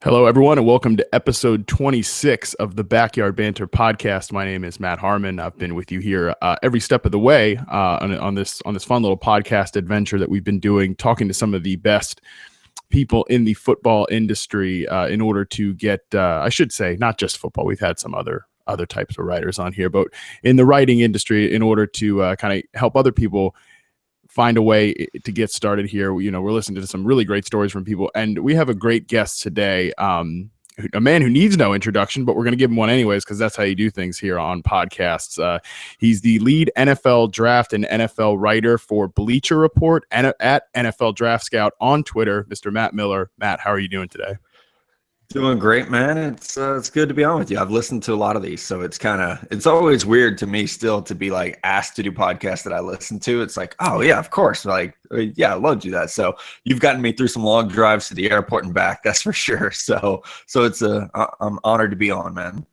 Hello, everyone, and welcome to episode 26 of the Backyard Banter Podcast. My name is Matt Harmon. I've been with you here every step of the way on this fun little podcast adventure that we've been doing, talking to some of the best people in the football industry in order to get, I should say, not just football. We've had some other types of writers on here, but in the writing industry, in order to kind of help other people find a way to get started here. You know, we're listening to some really great stories from people, and we have a great guest today, a man who needs no introduction, but we're going to give him one anyways, because that's how you do things here on podcasts. He's the lead NFL draft and NFL writer for Bleacher Report and at NFL Draft Scout on Twitter, Mr. Matt Miller. Matt, how are you doing today? Doing great, man. It's good to be on with you. I've listened to a lot of these, so it's always weird to me still to be like asked to do podcasts that I listen to. It's like, oh yeah, of course. Like, yeah, I'd love to do that. So you've gotten me through some long drives to the airport and back, that's for sure. So I'm honored to be on, man.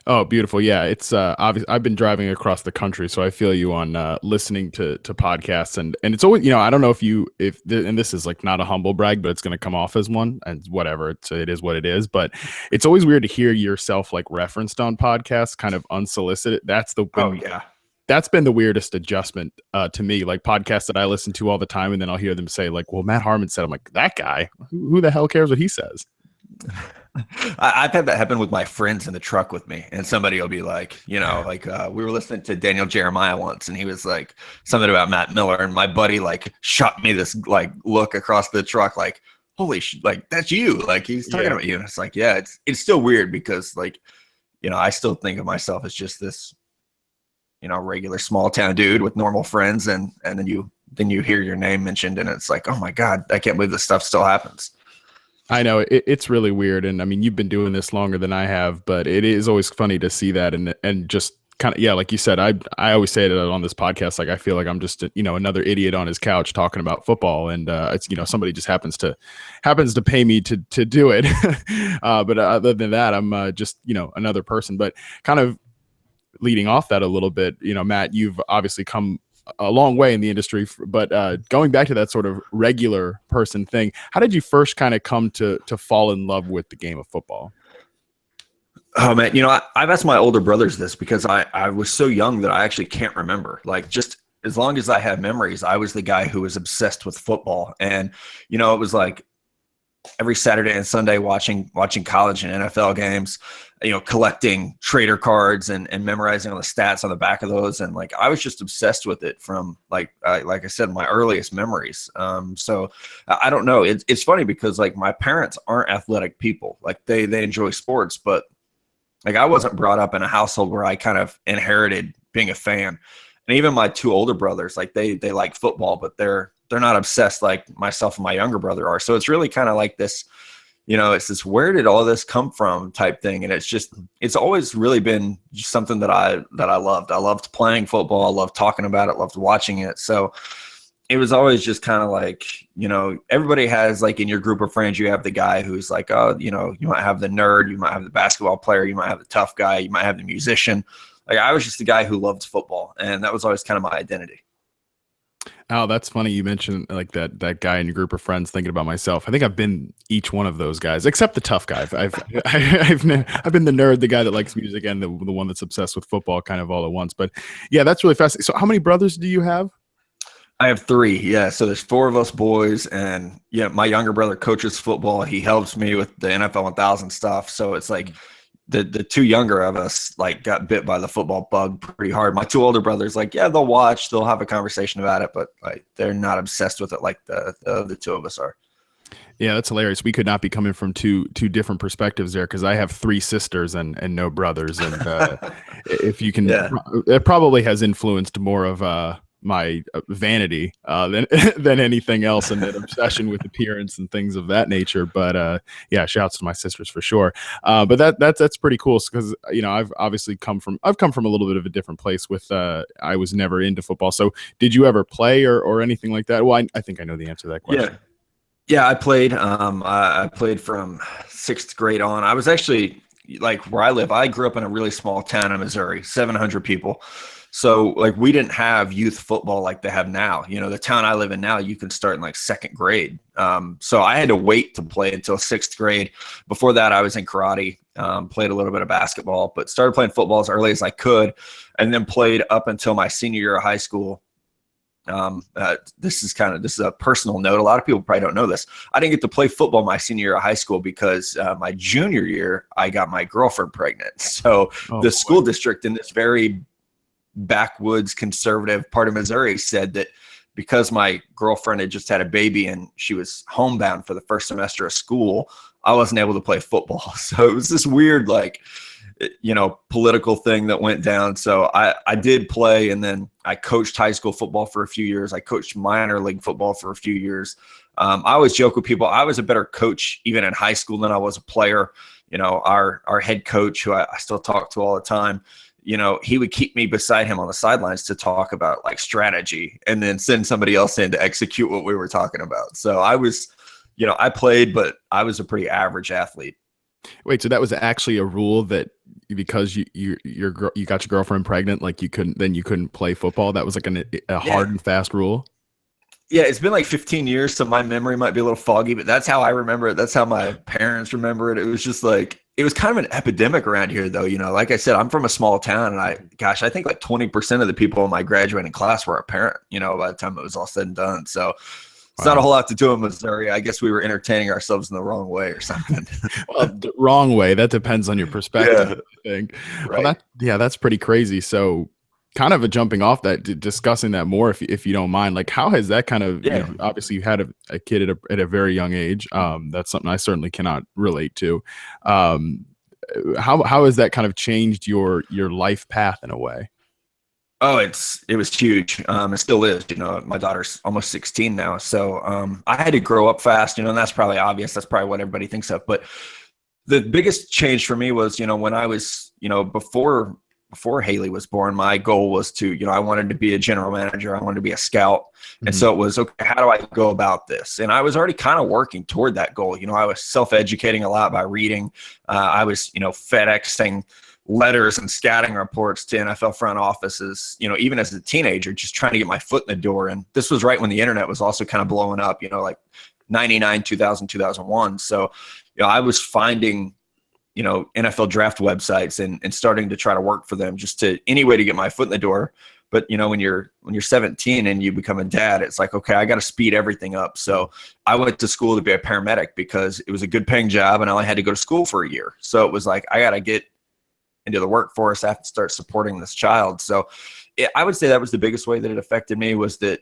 Oh, beautiful. Yeah, it's obvious. I've been driving across the country, so I feel you on listening to podcasts, and it's always, I don't know and this is like not a humble brag, but it's going to come off as one, and whatever, it is what it is, but it's always weird to hear yourself like referenced on podcasts kind of unsolicited. That's been the weirdest adjustment to me, like podcasts that I listen to all the time, and then I'll hear them say like, well, Matt Harmon said, I'm like, that guy, who the hell cares what he says? I've had that happen with my friends in the truck with me, and somebody will be like, we were listening to Daniel Jeremiah once, and he was like something about Matt Miller, and my buddy like shot me this like look across the truck, like, holy like that's you, like he's talking about you, and it's like, yeah, it's still weird because like, I still think of myself as just this, regular small town dude with normal friends, and then you hear your name mentioned, and it's like, oh my God, I can't believe this stuff still happens. I know it's really weird. And I mean, you've been doing this longer than I have, but it is always funny to see that. And just kind of, yeah, like you said, I always say that on this podcast, like, I feel like I'm just, another idiot on his couch talking about football. And it's, somebody just happens to pay me to do it. But other than that, I'm just, another person. But kind of leading off that a little bit, Matt, you've obviously come a long way in the industry, but going back to that sort of regular person thing, how did you first kind of come to fall in love with the game of football? Oh man, I've asked my older brothers this because I was so young that I actually can't remember. Like, just as long as I have memories, I was the guy who was obsessed with football. And it was like every Saturday and Sunday watching college and NFL games, collecting trader cards and memorizing all the stats on the back of those. And like, I was just obsessed with it from like I said, my earliest memories. So I don't know. It's funny because like my parents aren't athletic people. Like they enjoy sports, but like I wasn't brought up in a household where I kind of inherited being a fan. And even my two older brothers, like they like football, but they're not obsessed like myself and my younger brother are. So it's really kind of like this, it's this, where did all this come from type thing. And it's always really been just something that I loved. I loved playing football. I loved talking about it, loved watching it. So it was always just kind of like, everybody has like in your group of friends, you have the guy who's like, oh, you might have the nerd, you might have the basketball player, you might have the tough guy, you might have the musician. Like I was just the guy who loved football, and that was always kind of my identity. Oh, that's funny. You mentioned like that guy in your group of friends. Thinking about myself, I think I've been each one of those guys, except the tough guy. I've been the nerd, the guy that likes music, and the one that's obsessed with football, kind of all at once. But yeah, that's really fascinating. So, how many brothers do you have? I have three. Yeah, so there's four of us boys, and yeah, my younger brother coaches football. He helps me with the NFL 1000 stuff. So it's like the two younger of us like got bit by the football bug pretty hard. My two older brothers, like, yeah, they'll watch, they'll have a conversation about it, but like they're not obsessed with it like the two of us are. Yeah, that's hilarious. We could not be coming from two different perspectives there, because I have three sisters and no brothers, and if you can, it probably has influenced more of my vanity than anything else, and an obsession with appearance and things of that nature. But yeah, shouts to my sisters for sure. But that's pretty cool, because I've obviously come from a little bit of a different place with I was never into football. So did you ever play or anything like that? Well, I think I know the answer to that question. Yeah, I played. I played from 6th grade on. I was actually like where I live, I grew up in a really small town in Missouri, 700 people. So like we didn't have youth football like they have now. You know, the town I live in now, you can start in like second grade. So I had to wait to play until sixth grade. Before that, I was in karate, played a little bit of basketball, but started playing football as early as I could, and then played up until my senior year of high school. This is a personal note. A lot of people probably don't know this. I didn't get to play football my senior year of high school because my junior year, I got my girlfriend pregnant. So the school district in this very backwoods conservative part of Missouri said that because my girlfriend had just had a baby and she was homebound for the first semester of school, I wasn't able to play football. So it was this weird, like, you know, political thing that went down. So I did play, and then I coached high school football for a few years. I coached minor league football for a few years. I always joke with people, I was a better coach even in high school than I was a player. You know, our head coach, who I still talk to all the time, you know, he would keep me beside him on the sidelines to talk about like strategy and then send somebody else in to execute what we were talking about. So I was, you know, I played, but I was a pretty average athlete. Wait, so that was actually a rule that because you got your girlfriend pregnant, like you couldn't play football? That was like a hard and fast rule? Yeah, it's been like 15 years, so my memory might be a little foggy, but that's how I remember it. That's how my parents remember it. It was just like, it was kind of an epidemic around here, though. You know, like I said, I'm from a small town, and I think like 20% of the people in my graduating class were a parent, you know, by the time it was all said and done. So it's not a whole lot to do in Missouri. I guess we were entertaining ourselves in the wrong way or something. Well, the wrong way. That depends on your perspective, I think. Right. Well, that's pretty crazy. So kind of a jumping off that, discussing that more, if you don't mind, like how has that kind of, you know, obviously you had a kid at a very young age. That's something I certainly cannot relate to. How has that kind of changed your life path in a way? Oh, it was huge. It still is. You know, my daughter's almost 16 now. So I had to grow up fast, you know, and that's probably obvious. That's probably what everybody thinks of. But the biggest change for me was, you know, when I was, you know, before Haley was born, my goal was to, you know, I wanted to be a general manager. I wanted to be a scout. And so it was, okay, how do I go about this? And I was already kind of working toward that goal. You know, I was self-educating a lot by reading. I was, you know, FedExing letters and scouting reports to NFL front offices, you know, even as a teenager, just trying to get my foot in the door. And this was right when the internet was also kind of blowing up, you know, like 99, 2000, 2001. So, you know, I was finding, you know, NFL draft websites and starting to try to work for them just to any way to get my foot in the door. But, you know, when you're 17 and you become a dad, it's like, okay, I got to speed everything up. So I went to school to be a paramedic because it was a good paying job and I only had to go to school for a year. So it was like, I got to get into the workforce. I have to start supporting this child. So I would say that was the biggest way that it affected me, was that,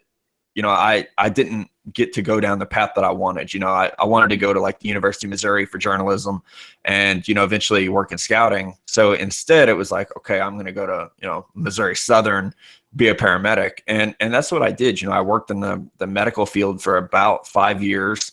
you know, I didn't get to go down the path that I wanted. You know, I wanted to go to like the University of Missouri for journalism and, you know, eventually work in scouting. So instead it was like, okay, I'm going to go to, you know, Missouri Southern, be a paramedic. And that's what I did. You know, I worked in the medical field for about 5 years,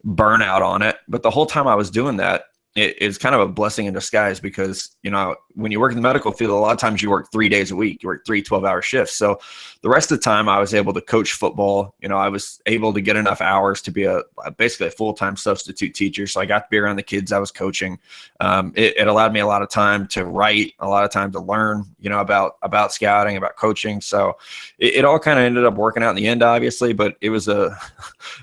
burnout on it. But the whole time I was doing that, it's kind of a blessing in disguise because, you know, when you work in the medical field, a lot of times you work 3 days a week, you work 3 12-hour shifts. So the rest of the time I was able to coach football. You know, I was able to get enough hours to be basically a full-time substitute teacher. So I got to be around the kids I was coaching. It allowed me a lot of time to write, a lot of time to learn, you know, about scouting, about coaching. So it all kind of ended up working out in the end, obviously, but it was a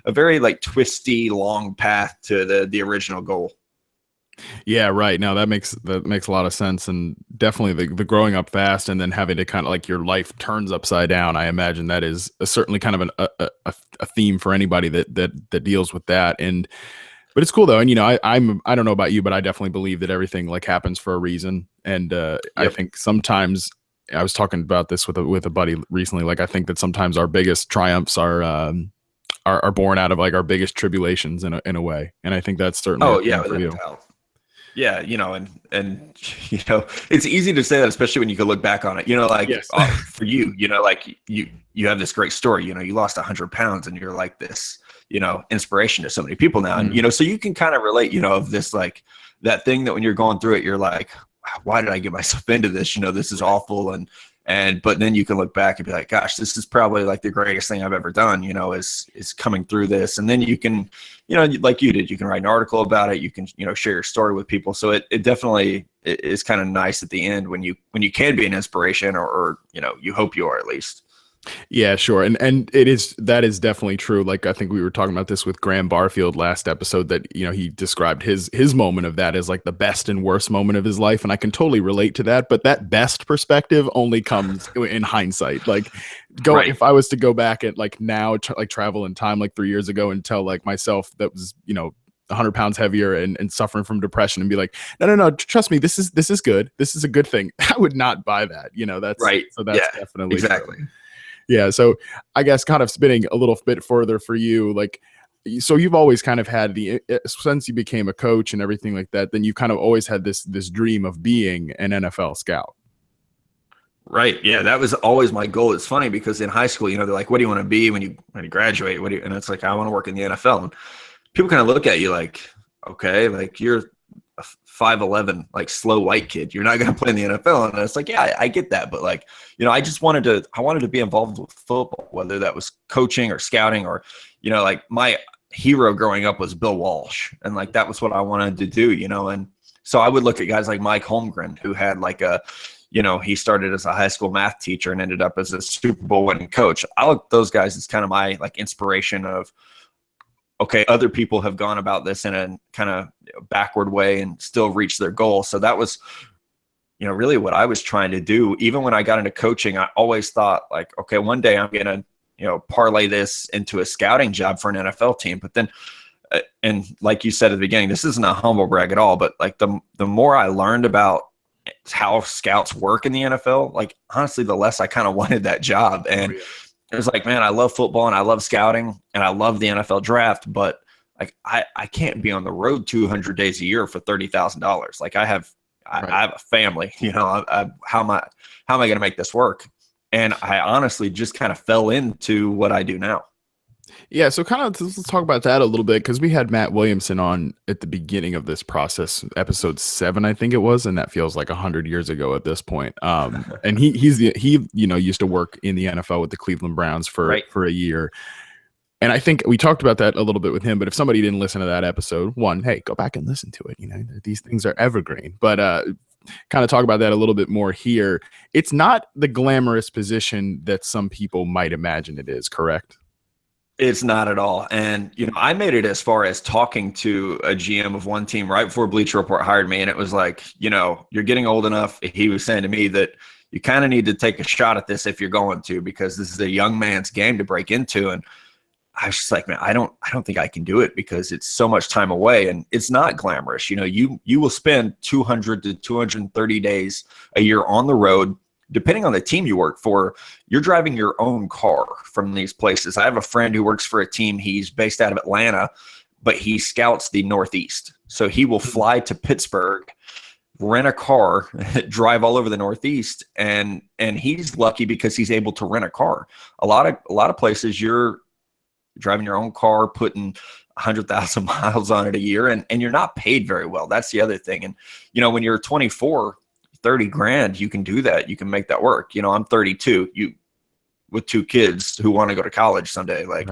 very like twisty, long path to the original goal. Yeah, right. No, that makes a lot of sense, and definitely the growing up fast and then having to kind of like your life turns upside down. I imagine that is certainly kind of a theme for anybody that deals with that. But it's cool though, and you know, I don't know about you, but I definitely believe that everything like happens for a reason, and I think sometimes I was talking about this with a buddy recently. Like I think that sometimes our biggest triumphs are born out of like our biggest tribulations in a way, and I think that's certainly for you. Yeah, you know, and you know, it's easy to say that, especially when you can look back on it. You know, like yes. For you, you know, like you have this great story. You know, you lost 100 pounds, and you're like this, you know, inspiration to so many people now. And you know, so you can kind of relate, you know, of this like that thing that when you're going through it, you're like, why did I get myself into this? You know, this is awful, and But then you can look back and be like, gosh, this is probably like the greatest thing I've ever done, is coming through this. And then you can, like you did, you can write an article about it. You can, share your story with people. So it definitely is kind of nice at the end when you can be an inspiration or you hope you are at least. Yeah, sure. And that is definitely true. Like, I think we were talking about this with Graham Barfield last episode that, he described his moment of that as like the best and worst moment of his life. And I can totally relate to that. But that best perspective only comes in hindsight. Like Right. If I was to go back at like now, like travel in time, like 3 years ago and tell like myself that was, 100 pounds heavier and suffering from depression and be like, no, trust me, this is good. This is a good thing. I would not buy that. That's right. So that's definitely exactly. true. Yeah. So I guess kind of spinning a little bit further for you, like, so you've always kind of had since you became a coach and everything like that, then you've kind of always had this dream of being an NFL scout. Right. Yeah. That was always my goal. It's funny because in high school, they're like, what do you want to be when you graduate? And it's like, I want to work in the NFL. And people kind of look at you like, okay, like you're a 5'11", like slow white kid. You're not going to play in the NFL. And it's like, yeah, I get that. But like, I just wanted to be involved with football, whether that was coaching or scouting or, like my hero growing up was Bill Walsh. And like, that was what I wanted to do, and so I would look at guys like Mike Holmgren, who had like he started as a high school math teacher and ended up as a Super Bowl winning coach. I look at those guys as kind of my like inspiration of, okay, other people have gone about this in a kind of backward way and still reach their goal. So that was, really what I was trying to do. Even when I got into coaching, I always thought like, okay, one day I'm going to, parlay this into a scouting job for an NFL team. But then, and like you said at the beginning, this isn't a humble brag at all, but like the more I learned about how scouts work in the NFL, like honestly, the less I kind of wanted that job. And it was like, man, I love football and I love scouting and I love the NFL draft, but like I can't be on the road 200 days a year for $30,000. Like I have a family, how am I going to make this work? And I honestly just kind of fell into what I do now. Yeah, so kind of let's talk about that a little bit because we had Matt Williamson on at the beginning of this process, episode 7, I think it was, and that feels like 100 years ago at this point. And he used to work in the NFL with the Cleveland Browns for a year, and I think we talked about that a little bit with him. But if somebody didn't listen to that episode, hey, go back and listen to it. These things are evergreen. But kind of talk about that a little bit more here. It's not the glamorous position that some people might imagine it is, correct? It's not at all. And, I made it as far as talking to a GM of one team right before Bleacher Report hired me. And it was like, you're getting old enough. He was saying to me that you kind of need to take a shot at this if you're going to, because this is a young man's game to break into. And I was just like, man, I don't think I can do it because it's so much time away and it's not glamorous. You will spend 200 to 230 days a year on the road. Depending on the team you work for, you're driving your own car from these places. I have a friend who works for a team. He's based out of Atlanta, but he scouts the Northeast. So he will fly to Pittsburgh, rent a car, drive all over the Northeast, and he's lucky because he's able to rent a car. A lot of places you're driving your own car, putting 100,000 miles on it a year, and you're not paid very well. That's the other thing. And when you're 24, 30 grand, you can do that. You can make that work. I'm 32, with 2 kids who want to go to college someday. Like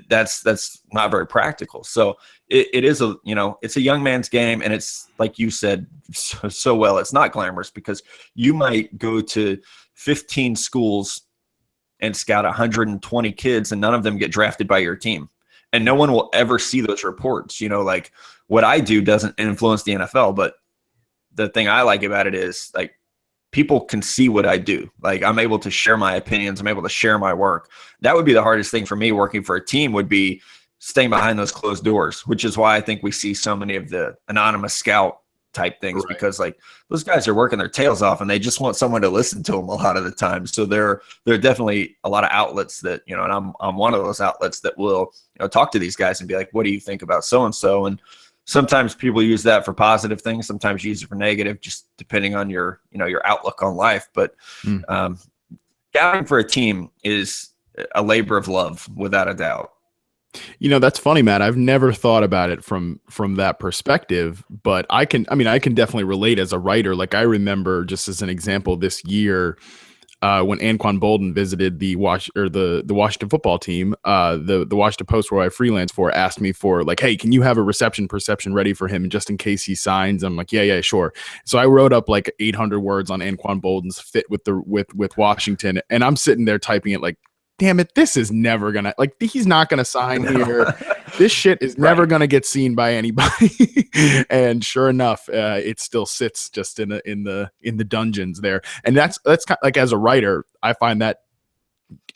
that's not very practical. So it is it's a young man's game. And it's like you said so well, it's not glamorous because you might go to 15 schools and scout 120 kids and none of them get drafted by your team. And no one will ever see those reports. Like what I do doesn't influence the NFL, but the thing I like about it is like people can see what I do. Like I'm able to share my opinions. I'm able to share my work. That would be the hardest thing for me working for a team would be staying behind those closed doors, which is why I think we see so many of the anonymous scout type things because like those guys are working their tails off and they just want someone to listen to them a lot of the time. So there are definitely a lot of outlets that, and I'm one of those outlets that will, talk to these guys and be like, what do you think about so-and-so? And sometimes people use that for positive things. Sometimes you use it for negative, just depending on your outlook on life. But scouting for a team is a labor of love, without a doubt. That's funny, Matt. I've never thought about it from that perspective, but I can definitely relate as a writer. Like I remember just as an example this year, when Anquan Bolden visited the Washington football team, the Washington Post, where I freelance for, asked me for like, hey, can you have a reception perception ready for him, and just in case he signs? I'm like, yeah, sure. So I wrote up like 800 words on Anquan Bolden's fit with Washington, and I'm sitting there typing it like, damn it, this is never gonna, like, he's not gonna sign here. This shit is never gonna get seen by anybody. And sure enough, it still sits just in the dungeons there. And that's kind of, like, as a writer, I find that,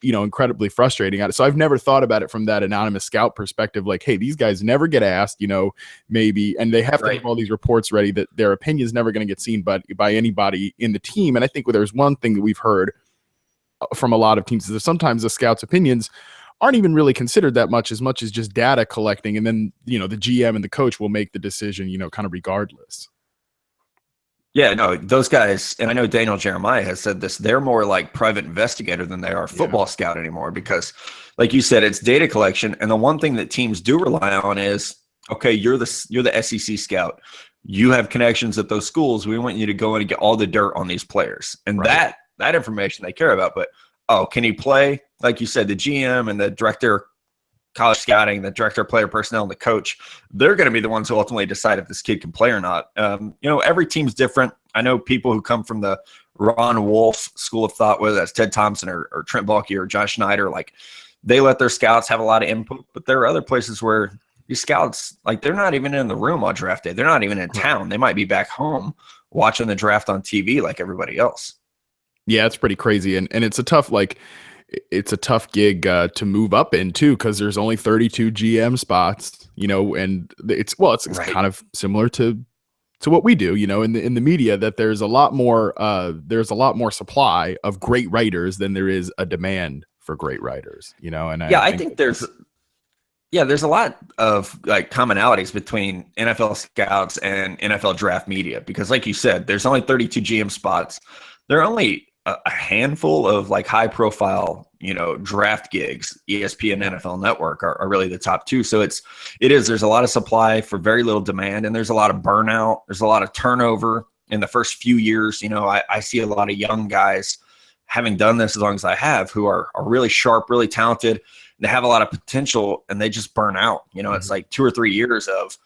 incredibly frustrating. So I've never thought about it from that anonymous scout perspective. Like, hey, these guys never get asked, maybe, and they have to have all these reports ready that their opinion is never going to get seen by anybody in the team. And I think there's one thing that we've heard from a lot of teams is that sometimes the scouts' opinions aren't even really considered that much as just data collecting. And then, the GM and the coach will make the decision, kind of regardless. Yeah, no, those guys, and I know Daniel Jeremiah has said this, they're more like private investigator than they are football scout anymore, because like you said, it's data collection. And the one thing that teams do rely on is, okay, you're the SEC scout. You have connections at those schools. We want you to go in and get all the dirt on these players. And that information they care about. But, can he play? Like you said, the GM and the director college scouting, the director of player personnel, and the coach, they're going to be the ones who ultimately decide if this kid can play or not. Every team's different. I know people who come from the Ron Wolf school of thought, whether that's Ted Thompson or Trent Baalke or Josh Schneider, like, they let their scouts have a lot of input. But there are other places where these scouts, like, they're not even in the room on draft day. They're not even in town. They might be back home watching the draft on TV like everybody else. Yeah, it's pretty crazy. And it's a tough, gig to move up into, because there's only 32 GM spots, and it's kind of similar to what we do, in the media, that there's a lot more supply of great writers than there is a demand for great writers, and I think there's a lot of like commonalities between NFL scouts and NFL draft media, because like you said, there's only 32 GM spots. There are only a handful of like high profile, draft gigs. ESPN and NFL Network are really the top two. So there's a lot of supply for very little demand, and there's a lot of burnout. There's a lot of turnover in the first few years. I see a lot of young guys, having done this as long as I have, who are really sharp, really talented. They have a lot of potential, and they just burn out. It's like 2 or 3 years of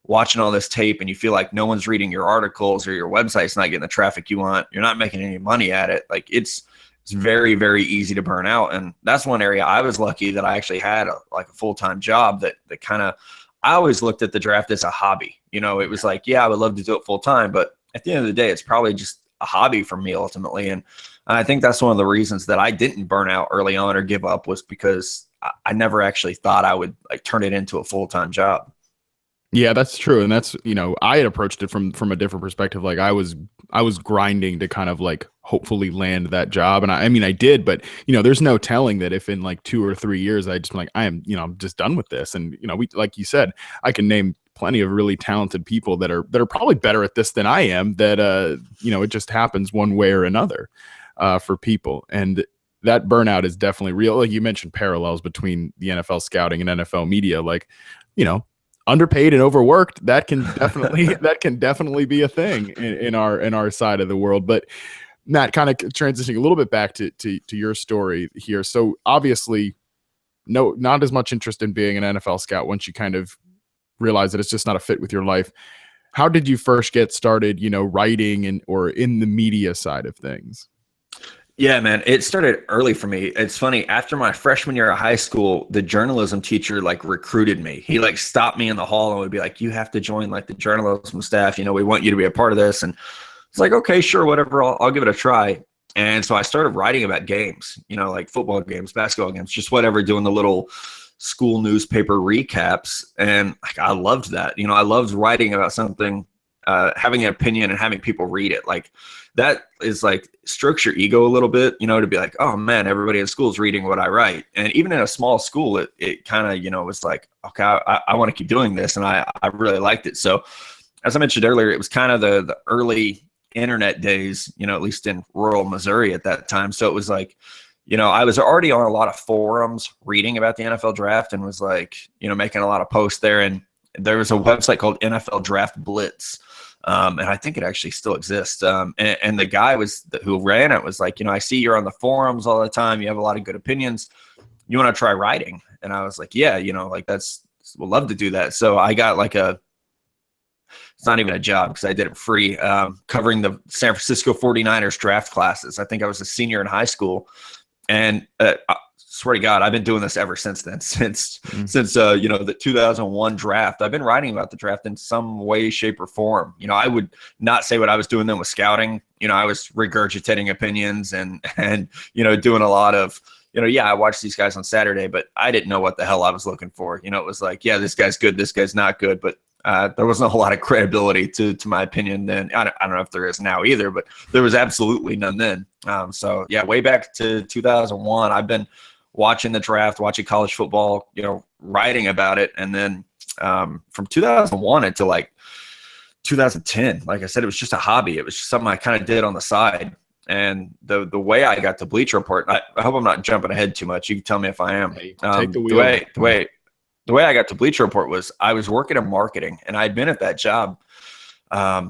watching all this tape, and you feel like no one's reading your articles, or your website's not getting the traffic you want. You're not making any money at it. Like, it's very, very easy to burn out. And that's one area I was lucky that I actually had a full-time job that kind of, I always looked at the draft as a hobby. It was like, yeah, I would love to do it full time, but at the end of the day, it's probably just a hobby for me ultimately. And I think that's one of the reasons that I didn't burn out early on or give up, was because I never actually thought I would turn it into a full-time job. Yeah, that's true. And that's, I had approached it from a different perspective. Like, I was grinding to kind of hopefully land that job. And I did, but there's no telling that if in 2 or 3 years, I just I'm just done with this. And, we, like you said, I can name plenty of really talented people that are probably better at this than I am, that, it just happens one way or another, for people. And that burnout is definitely real. Like you mentioned, parallels between the NFL scouting and NFL media, underpaid and overworked, that can definitely be a thing in our side of the world. But Matt, kind of transitioning a little bit back to your story here. So obviously, not as much interest in being an NFL scout once you kind of realize that it's just not a fit with your life. How did you first get started, writing or in the media side of things? Yeah, man, it started early for me. It's funny. After my freshman year of high school, the journalism teacher recruited me. He stopped me in the hall and would be like, "You have to join the journalism staff. We want you to be a part of this." And it's like, okay, sure, whatever. I'll give it a try. And so I started writing about games, football games, basketball games, just whatever, doing the little school newspaper recaps. And I loved that. I loved writing about something, having an opinion and having people read it. That is strokes your ego a little bit, to be like, oh man, everybody in school is reading what I write. And even in a small school, it kind of, was like, okay, I want to keep doing this. And I really liked it. So as I mentioned earlier, it was kind of the early internet days, at least in rural Missouri at that time. So it was I was already on a lot of forums reading about the NFL draft, and was making a lot of posts there. And there was a website called NFL Draft Blitz. And I think it actually still exists. And the guy who ran it was like, I see you're on the forums all the time. You have a lot of good opinions. You want to try writing? And I was like, yeah, like we'll love to do that. So I got like it's not even a job because I did it free, covering the San Francisco 49ers draft classes. I think I was a senior in high school. And I swear to God, I've been doing this ever since then, since the 2001 draft. I've been writing about the draft in some way, shape, or form. I would not say what I was doing then with scouting. I was regurgitating opinions and doing a lot of, I watched these guys on Saturday, but I didn't know what the hell I was looking for. It was like, yeah, this guy's good, this guy's not good, but there wasn't a whole lot of credibility to my opinion then. I don't know if there is now either, but there was absolutely none then. So yeah, way back to 2001, I've been watching the draft, watching college football, writing about it. And then from 2001 until like 2010, like I said, it was just a hobby. It was just something I kind of did on the side. And the way I got to Bleacher Report, I hope I'm not jumping ahead too much. You can tell me if I am. Hey, take the wheel. The way I got to Bleacher Report was I was working in marketing, and I'd been at that job,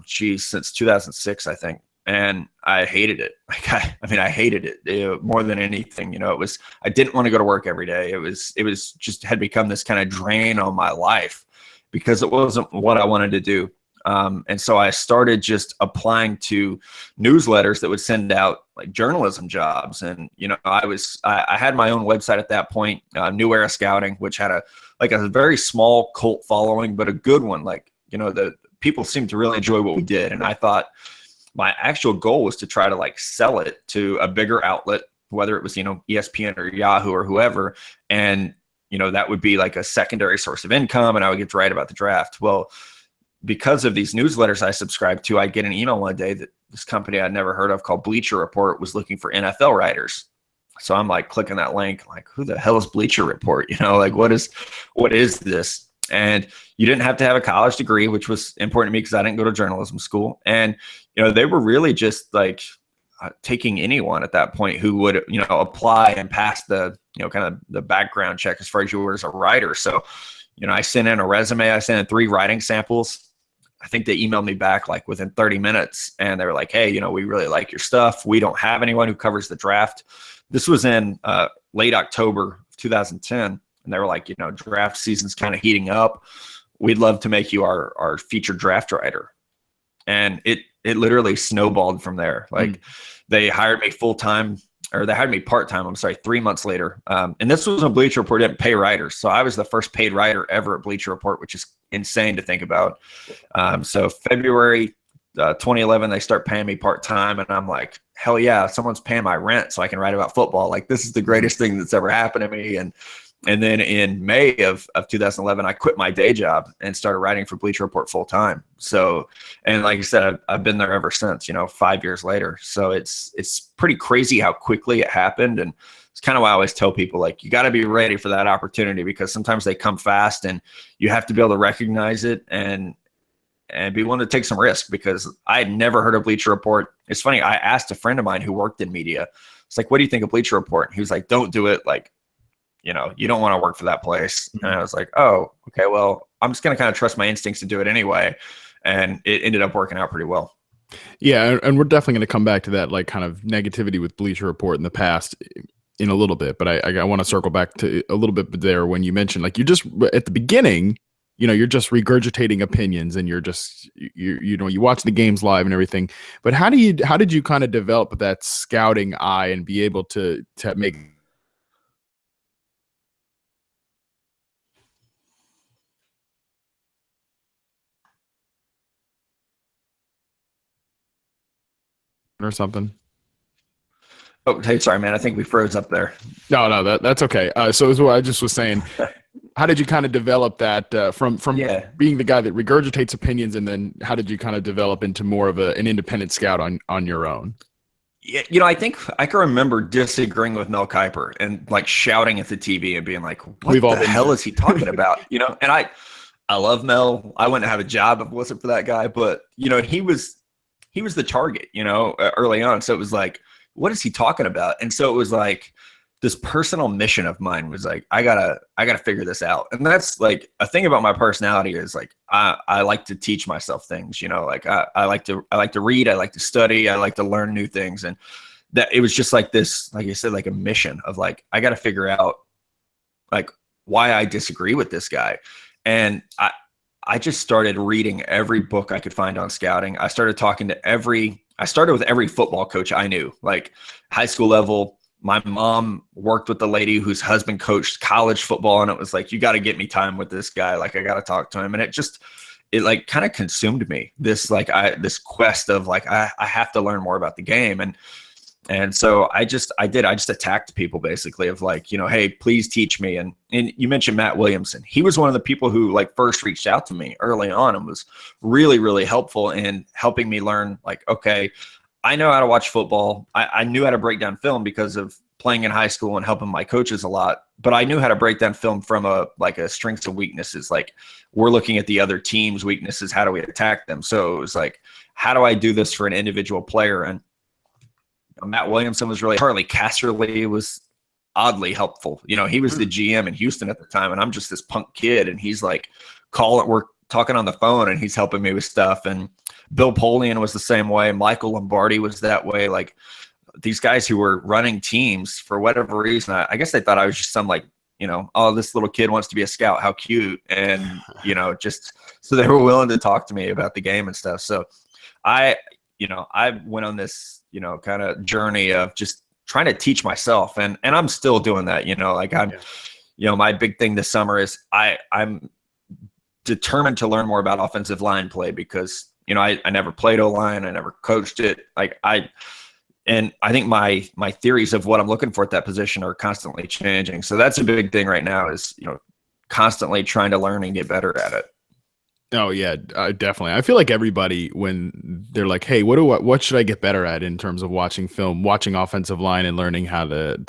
since 2006, I think. And I hated it. I hated it more than anything. I didn't want to go to work every day. It was just had become this kind of drain on my life because it wasn't what I wanted to do. And so I started just applying to newsletters that would send out like journalism jobs. And, I had my own website at that point, New Era Scouting, which had a very small cult following, but a good one. Like, the people seemed to really enjoy what we did. And I thought my actual goal was to try to like sell it to a bigger outlet, whether it was, ESPN or Yahoo or whoever. And, that would be like a secondary source of income, and I would get to write about the draft. Well, because of these newsletters I subscribed to, I get an email one day that this company I'd never heard of called Bleacher Report was looking for NFL writers. So I'm like clicking that link, like, who the hell is Bleacher Report? What is this? And you didn't have to have a college degree, which was important to me because I didn't go to journalism school. And, they were really just like taking anyone at that point who would, apply and pass the, kind of the background check as far as you were as a writer. So, I sent in a resume, I sent in 3 writing samples. I think they emailed me back like within 30 minutes, and they were like, hey, we really like your stuff. We don't have anyone who covers the draft. This was in late October of 2010. And they were like, draft season's kind of heating up. We'd love to make you our featured draft writer. And it literally snowballed from there. Like they hired me full-time, or they hired me part-time, 3 months later. And this was when Bleacher Report didn't pay writers. So I was the first paid writer ever at Bleacher Report, which is insane to think about. So February 2011, they start paying me part-time, and I'm like, hell yeah, someone's paying my rent so I can write about football. Like, this is the greatest thing that's ever happened to me. And then in May of 2011, I quit my day job and started writing for Bleacher Report full time. So, and like I said, I've been there ever since, 5 years later. So it's pretty crazy how quickly it happened. And it's kind of why I always tell people, like, you got to be ready for that opportunity, because sometimes they come fast and you have to be able to recognize it and be willing to take some risk, because I had never heard of Bleacher Report. It's funny. I asked a friend of mine who worked in media. It's like, what do you think of Bleacher Report? And he was like, don't do it. Like, you don't want to work for that place. And I was like, oh, okay, well, I'm just going to kind of trust my instincts to do it anyway. And it ended up working out pretty well. Yeah. And we're definitely going to come back to that, like, kind of negativity with Bleacher Report in the past in a little bit. But I want to circle back to a little bit there when you mentioned, like, you just at the beginning, you're just regurgitating opinions, and you're just, you watch the games live and everything. But how did you kind of develop that scouting eye and be able to make or something? Oh, hey, sorry, man. I think we froze up there. No, that's okay. So as well, I just was saying, how did you kind of develop that from being the guy that regurgitates opinions, and then how did you kind of develop into more of an independent scout on your own? Yeah, I think I can remember disagreeing with Mel Kiper and like shouting at the TV and being like, "What the hell is he talking about?" And I love Mel. I wouldn't have a job if it wasn't for that guy. But he was the target, early on. So it was like, what is he talking about? And so it was like, this personal mission of mine was like, I gotta figure this out. And that's like a thing about my personality is like, I like to teach myself things, you know, like I like to read, I like to study, I like to learn new things. And that it was just like this, like I said, like a mission of like, I got to figure out like why I disagree with this guy. And I just started reading every book I could find on scouting. I started with every football coach I knew, like high school level. My mom worked with the lady whose husband coached college football. And it was like, you got to get me time with this guy. Like, I got to talk to him. And it like kind of consumed me. This quest of like, I have to learn more about the game. And so I just attacked people basically of like, you know, hey, please teach me. And you mentioned Matt Williamson. He was one of the people who like first reached out to me early on and was really, really helpful in helping me learn like, okay, I know how to watch football. I knew how to break down film because of playing in high school and helping my coaches a lot, but I knew how to break down film from a strengths and weaknesses. Like we're looking at the other team's weaknesses. How do we attack them? So it was like, how do I do this for an individual player? And Matt Williamson was really, Harley Casserly was oddly helpful. You know, he was the GM in Houston at the time, and I'm just this punk kid, and he's like we're talking on the phone, and he's helping me with stuff. And Bill Polian was the same way. Michael Lombardi was that way. Like these guys who were running teams for whatever reason, I guess they thought I was just some like, you know, oh, this little kid wants to be a scout. How cute. And, you know, just so they were willing to talk to me about the game and stuff. So I went on this, you know, kind of journey of just trying to teach myself. And I'm still doing that, you know, like you know, my big thing this summer is I'm determined to learn more about offensive line play because, you know, I never played O-line. I never coached it. And I think my theories of what I'm looking for at that position are constantly changing. So that's a big thing right now is, you know, constantly trying to learn and get better at it. Oh yeah, definitely. I feel like everybody, when they're like, "Hey, what should I get better at in terms of watching film, watching offensive line, and learning how to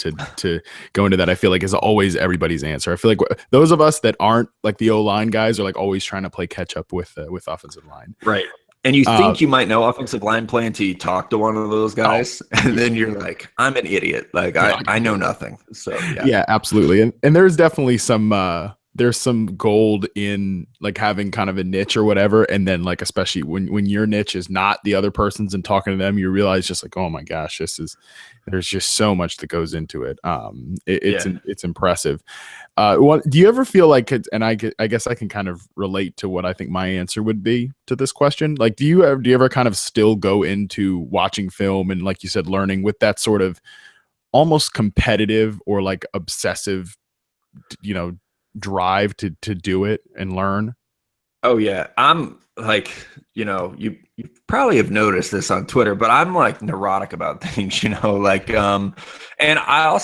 go into that?" I feel like is always everybody's answer. I feel like those of us that aren't like the O-line guys are like always trying to play catch up with offensive line. Right. And you think you might know offensive line play until you talk to one of those guys, and then you're like, "I'm an idiot. Like I know nothing." So yeah, absolutely. And there's definitely there's some gold in like having kind of a niche or whatever. And then like, especially when your niche is not the other person's and talking to them, you realize just like, oh my gosh, there's just so much that goes into it. It's impressive. Do you ever feel like and I guess I can kind of relate to what I think my answer would be to this question. Like, do you ever kind of still go into watching film and like you said, learning with that sort of almost competitive or like obsessive, you know, drive to do it and learn? Oh yeah. I'm like, you know, you probably have noticed this on Twitter, but I'm like neurotic about things, you know, like, and I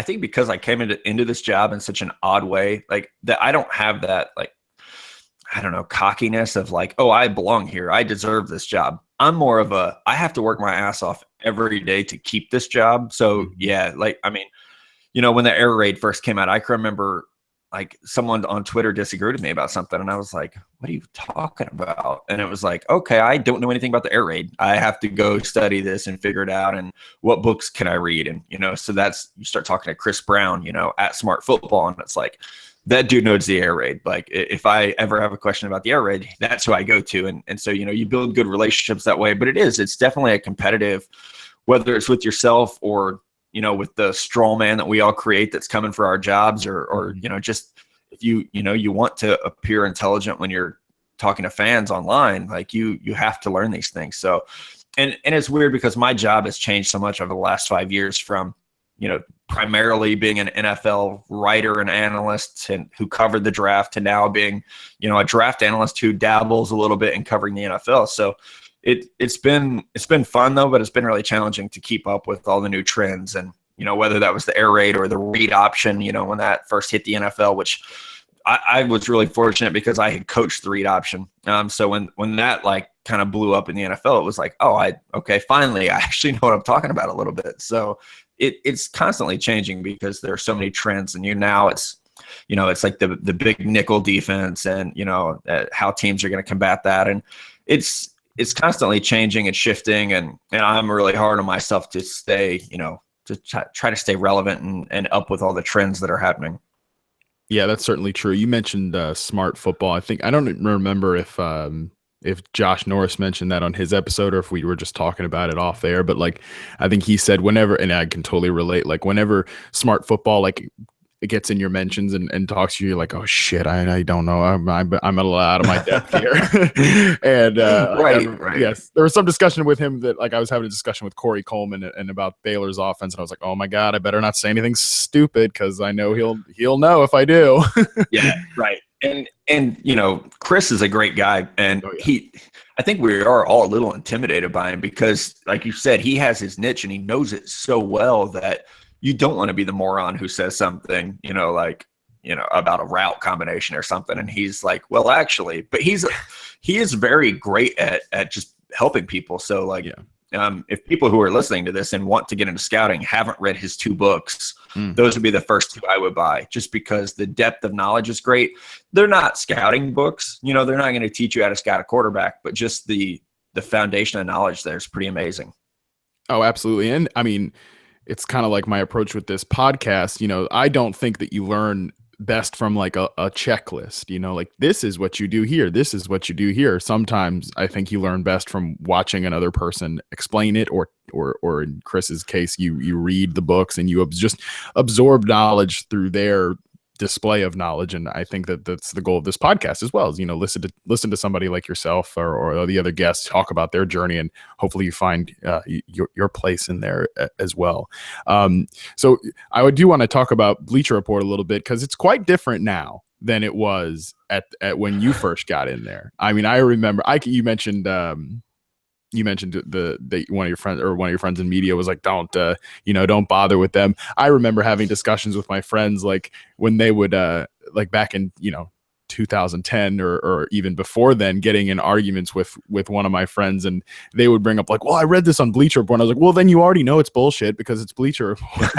think because I came into this job in such an odd way, like that I don't have that, like, I don't know, cockiness of like, oh, I belong here. I deserve this job. I'm more of I have to work my ass off every day to keep this job. So yeah, like, I mean, you know, when the air raid first came out, I can remember like someone on Twitter disagreed with me about something. And I was like, what are you talking about? And it was like, okay, I don't know anything about the air raid. I have to go study this and figure it out. And what books can I read? And, you know, so you start talking to Chris Brown, you know, at Smart Football. And it's like, that dude knows the air raid. Like if I ever have a question about the air raid, that's who I go to. And so, you know, you build good relationships that way, but it's definitely a competitive, whether it's with yourself or, you know, with the straw man that we all create that's coming for our jobs or, you know, just if you want to appear intelligent when you're talking to fans online, like you have to learn these things. So, and it's weird because my job has changed so much over the last 5 years from, you know, primarily being an NFL writer and analyst and who covered the draft to now being, you know, a draft analyst who dabbles a little bit in covering the NFL. So, it's been fun though, but it's been really challenging to keep up with all the new trends and, you know, whether that was the air raid or the read option, you know, when that first hit the NFL, which I was really fortunate because I had coached the read option. So when that like kind of blew up in the NFL, it was like, oh, okay, finally, I actually know what I'm talking about a little bit. So it's constantly changing because there are so many trends and now it's, you know, it's like the big nickel defense and, you know, how teams are going to combat that. And it's constantly changing and shifting and I'm really hard on myself to stay, you know, to try to stay relevant and up with all the trends that are happening. Yeah, that's certainly true. You mentioned smart football. I don't remember if Josh Norris mentioned that on his episode or if we were just talking about it off air, but like I think he said whenever, and I can totally relate, like whenever smart football like it gets in your mentions and talks to you, you're like, oh shit, I don't know, I'm a little out of my depth here. And right. Yes, there was some discussion with him that like I was having a discussion with Corey Coleman and about Baylor's offense, and I was like, oh my god, I better not say anything stupid because I know he'll know if I do. Yeah, right. And you know, Chris is a great guy, and I think we are all a little intimidated by him because, like you said, he has his niche and he knows it so well that you don't want to be the moron who says something, like, about a route combination or something. And he's like, well, actually, but he is very great at just helping people. So like, if people who are listening to this and want to get into scouting haven't read his 2 books, those would be the first 2 I would buy, just because the depth of knowledge is great. They're not scouting books, they're not going to teach you how to scout a quarterback, but just the foundation of knowledge there is pretty amazing. Oh, absolutely. And I mean, it's kind of like my approach with this podcast. I don't think that you learn best from like a checklist, like this is what you do here. This is what you do here. Sometimes I think you learn best from watching another person explain it, or in Chris's case, you read the books and you just absorb knowledge through their display of knowledge. And I think that that's the goal of this podcast as well, is listen to somebody like yourself or the other guests talk about their journey, and hopefully you find your place in there as well. So I do want to talk about Bleacher Report a little bit, because it's quite different now than it was at when you first got in there. I mean, I remember you mentioned the one of your friends in media was like, don't bother with them. I remember having discussions with my friends, like when they would like back in 2010 or even before then, getting in arguments with one of my friends, and they would bring up like, well, I read this on Bleacher Report. I was like, well, then you already know it's bullshit because it's Bleacher Report.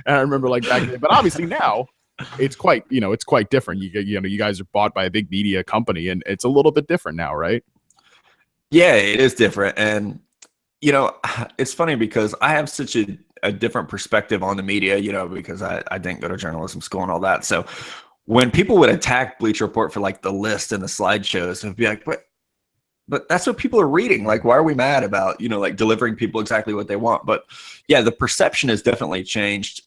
And I remember like back then, but obviously now it's quite different. You guys are bought by a big media company, and it's a little bit different now, right? Yeah, it is different. And, it's funny because I have such a different perspective on the media, because I didn't go to journalism school and all that. So when people would attack Bleacher Report for like the list and the slideshows, it'd be like, but that's what people are reading. Like, why are we mad about, like delivering people exactly what they want? But yeah, the perception has definitely changed.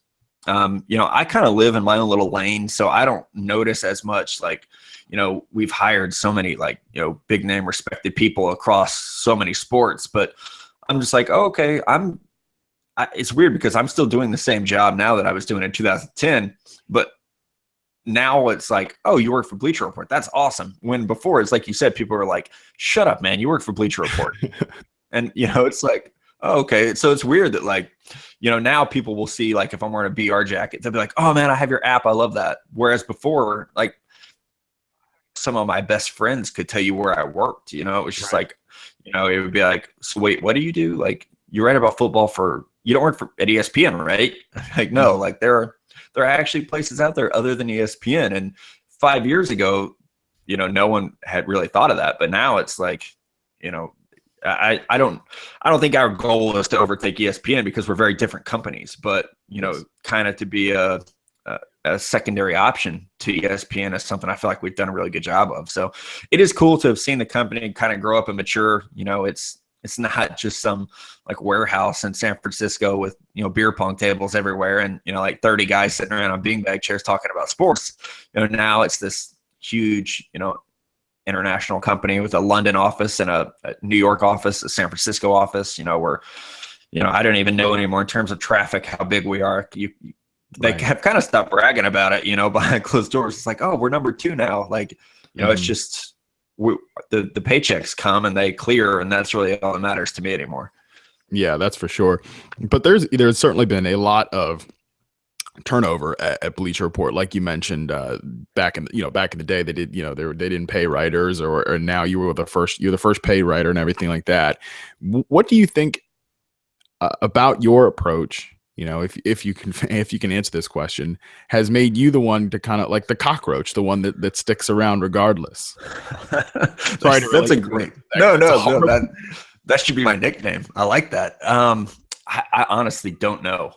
I kind of live in my own little lane, so I don't notice as much. Like, we've hired so many like, big name respected people across so many sports, but I'm just like, oh, okay, it's weird because I'm still doing the same job now that I was doing in 2010, but now it's like, oh, you work for Bleacher Report. That's awesome. When before it's like you said, people were like, shut up, man, you work for Bleacher Report. And, it's like, oh, okay. So it's weird that like, now people will see, like, if I'm wearing a BR jacket, they'll be like, oh man, I have your app. I love that. Whereas before, like, some of my best friends could tell you where I worked, it was just like, it would be like, so wait, what do you do? Like, you write about football you don't work at ESPN, right? Like, no, like there are actually places out there other than ESPN. And 5 years ago, no one had really thought of that, but now it's like, I don't think our goal is to overtake ESPN because we're very different companies, but kind of to be a secondary option to ESPN is something I feel like we've done a really good job of. So it is cool to have seen the company kind of grow up and mature. It's not just some like warehouse in San Francisco with, beer pong tables everywhere and, like 30 guys sitting around on beanbag chairs talking about sports. Now it's this huge, international company with a London office and a New York office, a San Francisco office, where, I don't even know anymore in terms of traffic, how big we are. They have kind of stopped bragging about it, behind closed doors. It's like, oh, we're number 2 now. Like, it's just the paychecks come and they clear, and that's really all that matters to me anymore. Yeah, that's for sure. But there's certainly been a lot of turnover at Bleacher Report, like you mentioned. Back in the day, they did, they didn't pay writers, or now you're the first pay writer and everything like that. What do you think about your approach? If you can answer this question, has made you the one to kind of like the cockroach, the one that sticks around regardless. Sorry, that's a great. No, that should be my nickname. I like that. I honestly don't know.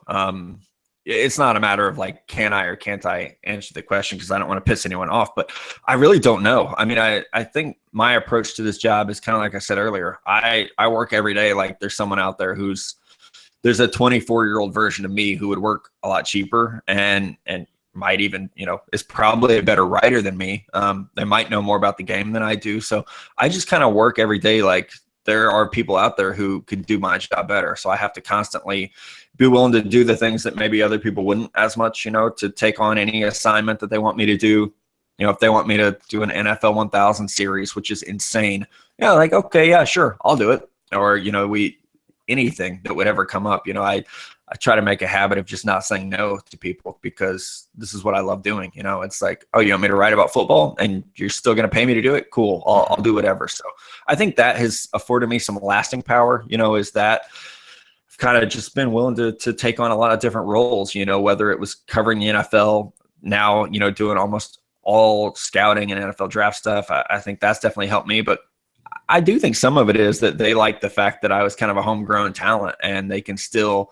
It's not a matter of like, can I or can't I answer the question, because I don't want to piss anyone off, but I really don't know. I mean, I think my approach to this job is kind of like I said earlier. I work every day like there's someone out there there's a 24-year-old version of me who would work a lot cheaper and might even, is probably a better writer than me. They might know more about the game than I do. So I just kind of work every day like there are people out there who could do my job better. So I have to constantly be willing to do the things that maybe other people wouldn't as much, to take on any assignment that they want me to do. If they want me to do an NFL 1000 series, which is insane, like, okay, yeah, sure, I'll do it. Or, anything that would ever come up, I try to make a habit of just not saying no to people, because this is what I love doing. It's like, oh, you want me to write about football and you're still going to pay me to do it? Cool. I'll do whatever. So I think that has afforded me some lasting power, is that I've kind of just been willing to take on a lot of different roles, whether it was covering the NFL, now, doing almost all scouting and NFL draft stuff. I think that's definitely helped me, but I do think some of it is that they like the fact that I was kind of a homegrown talent, and they can still,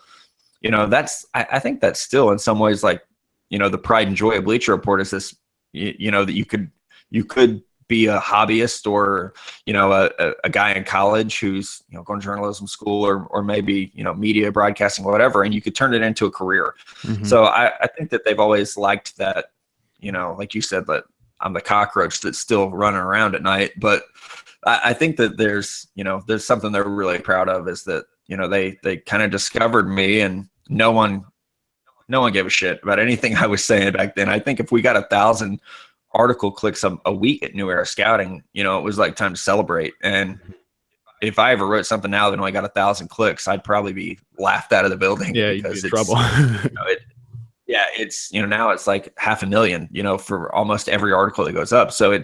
I think that's still in some ways like, the pride and joy of Bleacher Report is this, that you could be a hobbyist or, a guy in college who's, going to journalism school or maybe, media, broadcasting, whatever, and you could turn it into a career. Mm-hmm. So I think that they've always liked that, like you said, that I'm the cockroach that's still running around at night. But I think that there's something they're really proud of, is that, they kind of discovered me, and no one gave a shit about anything I was saying back then. I think if we got 1,000 article clicks a week at New Era Scouting, it was like time to celebrate. And if I ever wrote something now that only got 1,000 clicks, I'd probably be laughed out of the building. Yeah, you'd be in trouble. It's now it's like 500,000, for almost every article that goes up. So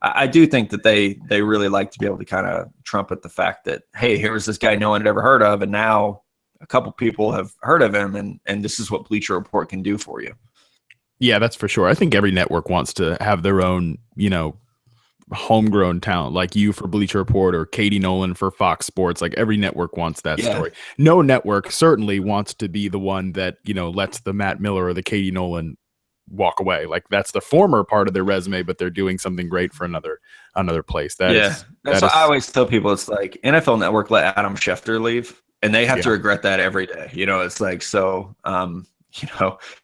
I do think that they really like to be able to kind of trumpet the fact that, hey, here's this guy no one had ever heard of, and now a couple people have heard of him, and this is what Bleacher Report can do for you. Yeah, that's for sure. I think every network wants to have their own, homegrown talent, like you for Bleacher Report or Katie Nolan for Fox Sports. Like every network wants that story. No network certainly wants to be the one that, lets the Matt Miller or the Katie Nolan walk away. Like that's the former part of their resume, but they're doing something great for another place. That's what I always tell people. It's like NFL Network let Adam Schefter leave, and they have to regret that every day. It's like, so,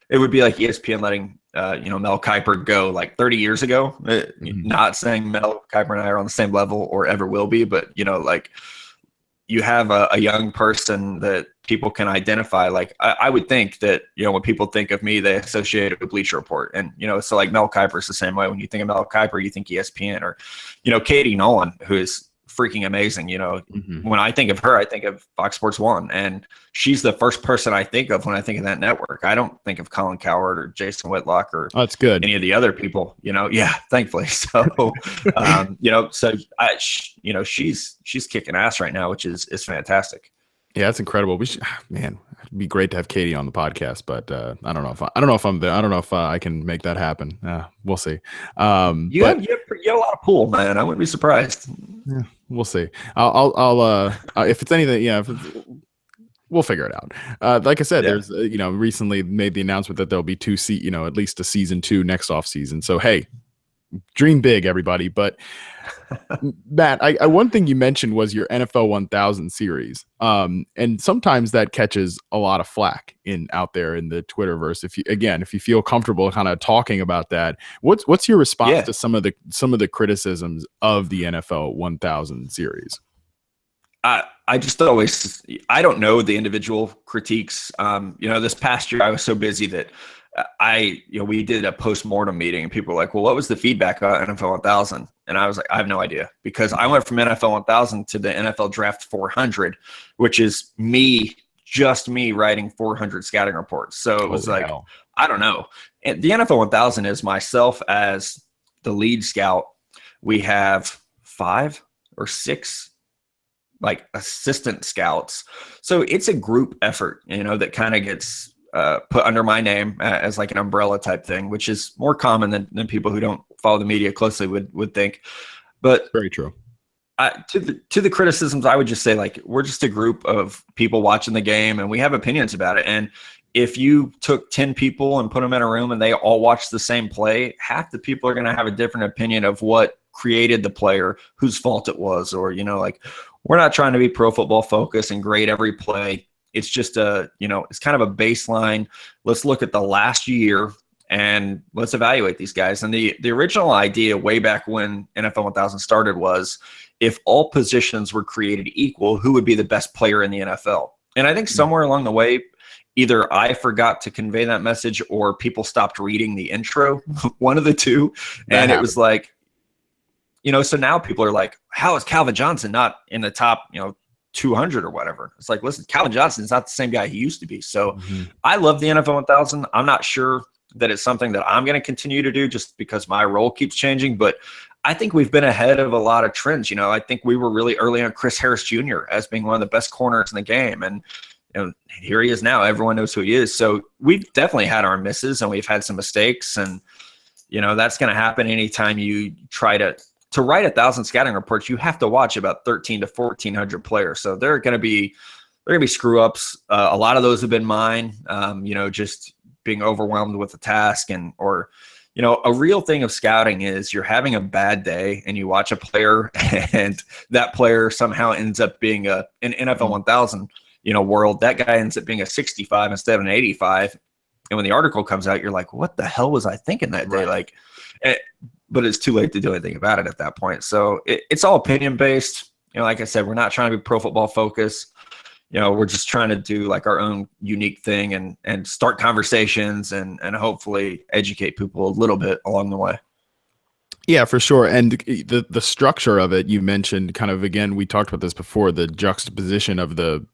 it would be like ESPN letting Mel Kiper go like 30 years ago. Not saying Mel Kiper and I are on the same level or ever will be, but like you have a young person that people can identify. Like I would think that, when people think of me, they associate it with Bleacher Report. And, so like Mel Kiper's the same way. When you think of Mel Kiper, you think ESPN, or, Katie Nolan, who is freaking amazing. When I think of her, I think of Fox Sports 1, and she's the first person I think of when I think of that network. I don't think of Colin Cowherd or Jason Whitlock or that's good. Any of the other people, thankfully. So, she's kicking ass right now, which is fantastic. Yeah, that's incredible. We should, man, it'd be great to have Katie on the podcast, but I don't know if I'm there. I don't know if I can make that happen. We'll see. You have a lot of pull, man. I wouldn't be surprised. Yeah, we'll see. I'll if it's anything, we'll figure it out. Like I said, there's recently made the announcement that there'll be at least a season 2 next off season. So hey, dream big, everybody. But Matt, I one thing you mentioned was your NFL 1000 series. And sometimes that catches a lot of flack out there in the Twitterverse. If you feel comfortable kind of talking about that, what's your response to some of the criticisms of the NFL 1000 series? I just always, I don't know the individual critiques. This past year I was so busy that we did a post-mortem meeting, and people were like, well, what was the feedback on NFL 1000? And I was like, I have no idea, because I went from NFL 1000 to the NFL Draft 400, which is just me writing 400 scouting reports. So it was I don't know. And the NFL 1000 is myself as the lead scout. We have 5 or 6 like assistant scouts. So it's a group effort, that kind of gets put under my name as like an umbrella type thing, which is more common than people who don't follow the media closely would think. But very true. To the criticisms, I would just say, like, we're just a group of people watching the game, and we have opinions about it. And if you took 10 people and put them in a room and they all watched the same play, half the people are going to have a different opinion of what created the player, whose fault it was, or, like, we're not trying to be pro football focused and grade every play. It's just it's kind of a baseline. Let's look at the last year and let's evaluate these guys. And the original idea way back when NFL 1000 started was, if all positions were created equal, who would be the best player in the NFL? And I think somewhere along the way, either I forgot to convey that message or people stopped reading the intro, one of the two. And it was like, so now people are like, how is Calvin Johnson not in the top, 200 or whatever? It's like, listen, Calvin Johnson is not the same guy he used to be. So I love the NFL 1000. I'm not sure that it's something that I'm going to continue to do just because my role keeps changing, but I think we've been ahead of a lot of trends. I think we were really early on Chris Harris Jr. as being one of the best corners in the game. And here he is now. Everyone knows who he is. So we've definitely had our misses and we've had some mistakes. And, that's going to happen anytime you try to write 1,000 scouting reports. You have to watch about 1,300 to 1,400 players. So there are going to be screw ups. A lot of those have been mine, just being overwhelmed with the task or a real thing of scouting is you're having a bad day and you watch a player and that player somehow ends up being an NFL 1000, world. That guy ends up being a 65 instead of an 85. And when the article comes out, you're like, what the hell was I thinking that day? Like, but it's too late to do anything about it at that point. So it's all opinion based. Like I said, we're not trying to be pro football focused. We're just trying to do like our own unique thing and start conversations and hopefully educate people a little bit along the way. Yeah, for sure. And the structure of it, you mentioned kind of, again, we talked about this before, the juxtaposition of the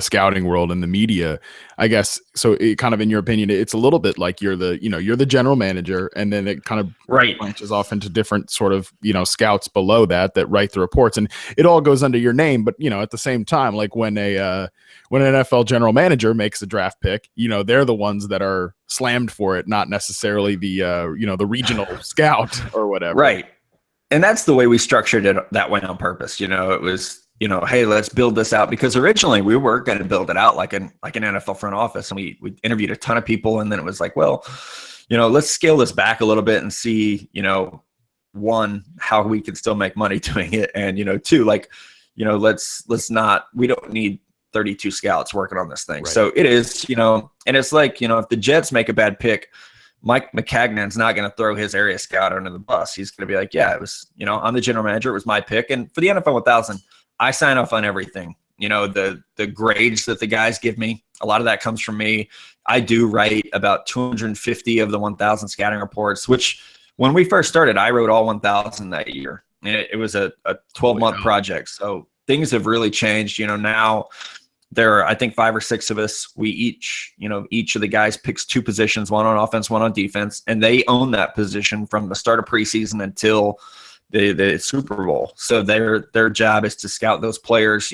scouting world and the media, I guess. So it kind of, in your opinion, it's a little bit like you're the general manager, and then it kind of branches off into different sort of, scouts below that write the reports, and it all goes under your name. But, at the same time, like when an NFL general manager makes a draft pick, they're the ones that are slammed for it, not necessarily the, the regional scout or whatever. Right. And that's the way we structured it that way on purpose. It was, hey, let's build this out, because originally we were going to build it out like an NFL front office, and we interviewed a ton of people, and then it was like, well, let's scale this back a little bit and see, one, how we can still make money doing it, and two, like, let's not, we don't need 32 scouts working on this thing. Right. So it is, and it's like, if the Jets make a bad pick, Mike McCagnon's not going to throw his area scout under the bus. He's going to be like, yeah, it was, I'm the general manager, it was my pick. And for the NFL 1000, I sign off on everything. The grades that the guys give me, a lot of that comes from me. I do write about 250 of the 1,000 scouting reports, which when we first started, I wrote all 1,000 that year. And it was a 12-month project. So things have really changed. Now there are, I think, 5 or 6 of us. We each of the guys picks 2 positions, one on offense, one on defense, and they own that position from the start of preseason until the Super Bowl. So their job is to scout those players.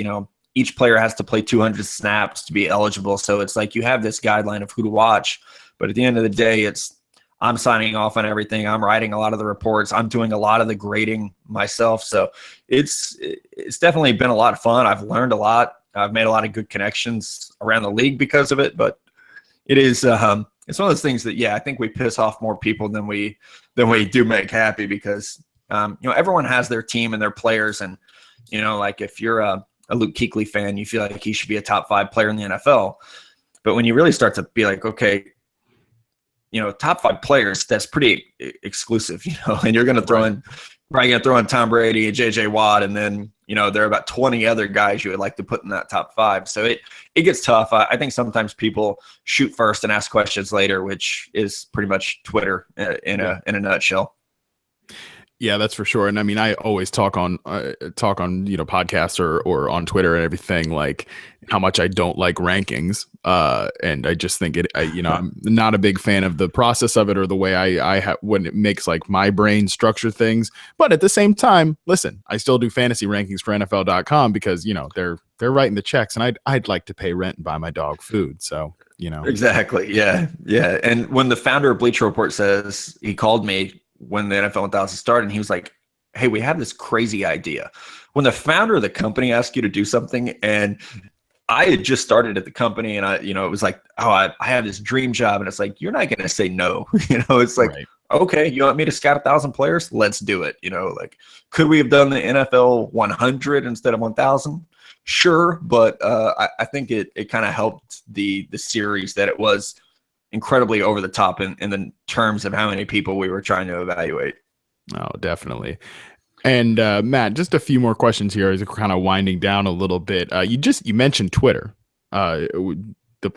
Each player has to play 200 snaps to be eligible. So it's like you have this guideline of who to watch. But at the end of the day, I'm signing off on everything. I'm writing a lot of the reports. I'm doing a lot of the grading myself. So it's definitely been a lot of fun. I've learned a lot. I've made a lot of good connections around the league because of it. But it is it's one of those things that, I think we piss off more people than we do make happy, because everyone has their team and their players. And, like if you're a Luke Kuechly fan, you feel like he should be a top 5 player in the NFL. But when you really start to be like, okay, top 5 players, that's pretty exclusive, and you're going to probably going to throw in Tom Brady and JJ Watt. And then, there are about 20 other guys you would like to put in that top 5. So it gets tough. I think sometimes people shoot first and ask questions later, which is pretty much Twitter in a nutshell. Yeah, that's for sure. And I mean, I always talk on podcasts or on Twitter and everything, like how much I don't like rankings. And I just think I'm not a big fan of the process of it or the way when it makes like my brain structure things. But at the same time, listen, I still do fantasy rankings for NFL.com because, they're writing the checks, and I'd like to pay rent and buy my dog food. So, Exactly. Yeah. Yeah. And when the founder of Bleacher Report says, he called me when the NFL 1000 started, and he was like, hey, we have this crazy idea. when the founder of the company asks you to do something, and I had just started at the company, and it was like, oh, I have this dream job, and it's like, you're not going to say no. It's like, Right. okay, you want me to scout 1,000 players? Let's do it. Like, could we have done the NFL 100 instead of 1,000? Sure, but I think it kind of helped the series that it was incredibly over the top in the terms of how many people we were trying to evaluate. Oh, definitely. And Matt, just a few more questions here as we're kind of winding down a little bit. You mentioned Twitter, the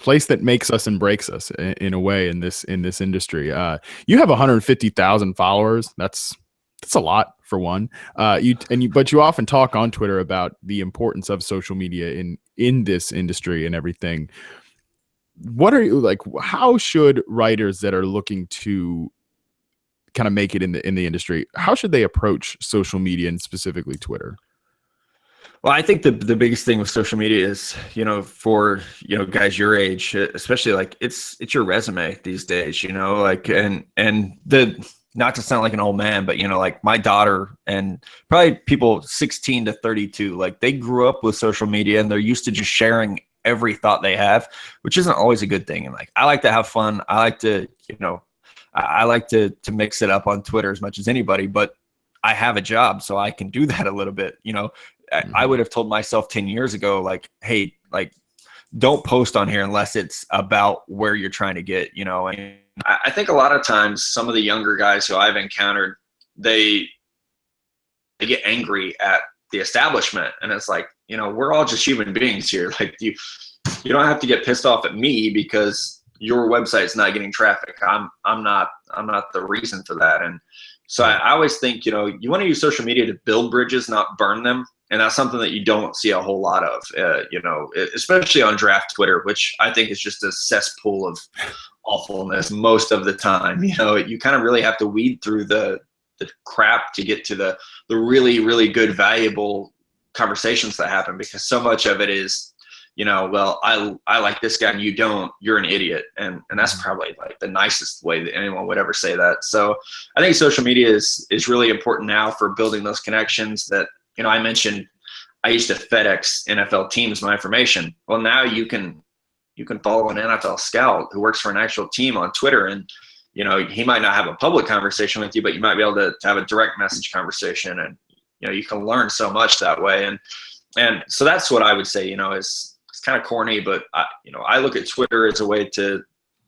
place that makes us and breaks us in a way in this industry. You have 150,000 followers. That's a lot for one. But you often talk on Twitter about the importance of social media in this industry and everything. What are you like? How should writers that are looking to kind of make it in the industry, how should they approach social media and specifically Twitter? Well, I think the biggest thing with social media is, for, guys your age, especially, like, it's your resume these days, like, and not to sound like an old man, but, like my daughter and probably people 16 to 32, like they grew up with social media and they're used to just sharing every thought they have, which isn't always a good thing. And like, I like to have fun. I like to, I like to mix it up on Twitter as much as anybody, but I have a job, so I can do that a little bit. I would have told myself 10 years ago, like, hey, like, don't post on here unless it's about where you're trying to get, And I think a lot of times some of the younger guys who I've encountered, they get angry at the establishment, and it's like, we're all just human beings here. Like, you don't have to get pissed off at me because your website's not getting traffic. I'm not the reason for that. And so I always think, you want to use social media to build bridges, not burn them. And that's something that you don't see a whole lot of, especially on draft Twitter, which I think is just a cesspool of awfulness most of the time. You kind of really have to weed through the crap to get to the really, really good, valuable conversations that happen, because so much of it is, well, I like this guy and you don't, you're an idiot. And that's probably like the nicest way that anyone would ever say that. So I think social media is really important now for building those connections that, I mentioned I used to FedEx NFL teams my information. Well, now you can follow an NFL scout who works for an actual team on Twitter, and, he might not have a public conversation with you, but you might be able to have a direct message conversation, and, you can learn so much that way. And so that's what I would say, is it's kind of corny, but I look at Twitter as a way to